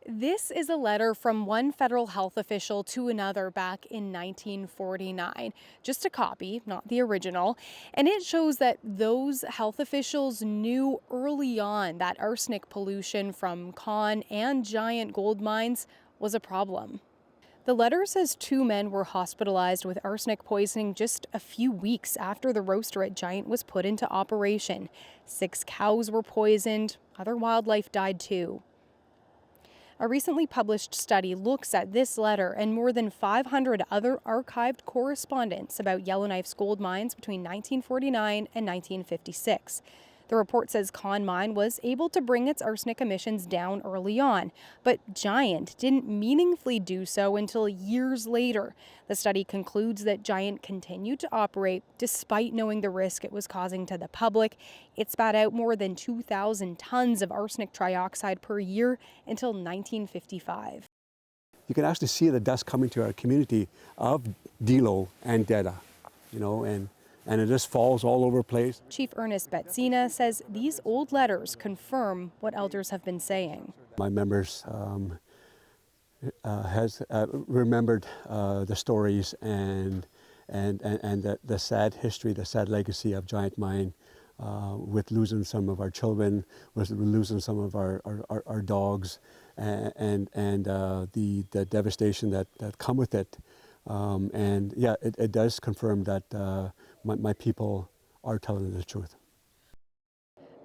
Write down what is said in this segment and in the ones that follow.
This is a letter from one federal health official to another back in 1949. Just a copy, not the original. And it shows that those health officials knew early on that arsenic pollution from Con and giant gold mines was a problem. The letter says two men were hospitalized with arsenic poisoning just a few weeks after the roaster at Giant was put into operation. 6 cows were poisoned, other wildlife died too. A recently published study looks at this letter and more than 500 other archived correspondence about Yellowknife's gold mines between 1949 and 1956. The report says Con Mine was able to bring its arsenic emissions down early on, but Giant didn't meaningfully do so until years later. The study concludes that Giant continued to operate despite knowing the risk it was causing to the public. It spat out more than 2,000 tons of arsenic trioxide per year until 1955. You can actually see the dust coming to our community of Ndilǫ and Dettah, and it just falls all over the place. Chief Ernest Betsina says these old letters confirm what elders have been saying. My members has remembered the stories and the sad history, the sad legacy of Giant Mine, with losing some of our children, with losing some of our dogs, and the devastation that come with it. And yeah, it does confirm that my people are telling the truth.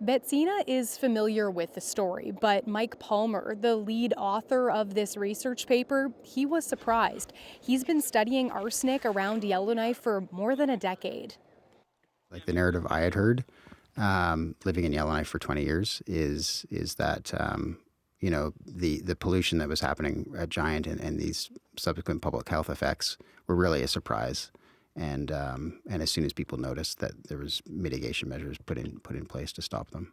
Betsina is familiar with the story, but Mike Palmer, the lead author of this research paper, he was surprised. He's been studying arsenic around Yellowknife for more than a decade. Like the narrative I had heard, living in Yellowknife for 20 years, is that the pollution that was happening at Giant and these subsequent public health effects were really a surprise. And as soon as people noticed that there was mitigation measures put in place to stop them.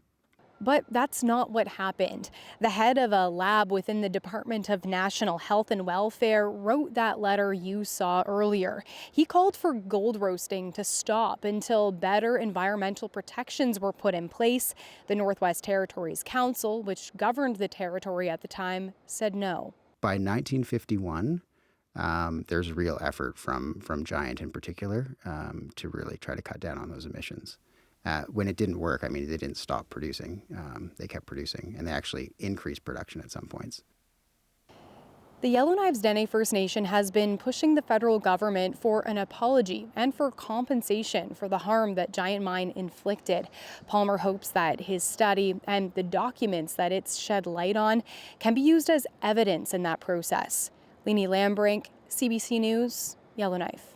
But that's not what happened. The head of a lab within the Department of National Health and Welfare wrote that letter you saw earlier. He called for gold roasting to stop until better environmental protections were put in place. The Northwest Territories Council, which governed the territory at the time, said no. By 1951, there's a real effort from Giant in particular to really try to cut down on those emissions. When it didn't work, they didn't stop producing. They kept producing, and they actually increased production at some points. The Yellowknives Dene First Nation has been pushing the federal government for an apology and for compensation for the harm that Giant Mine inflicted. Palmer hopes that his study and the documents that it's shed light on can be used as evidence in that process. Leanie Lambrink, CBC News, Yellowknife.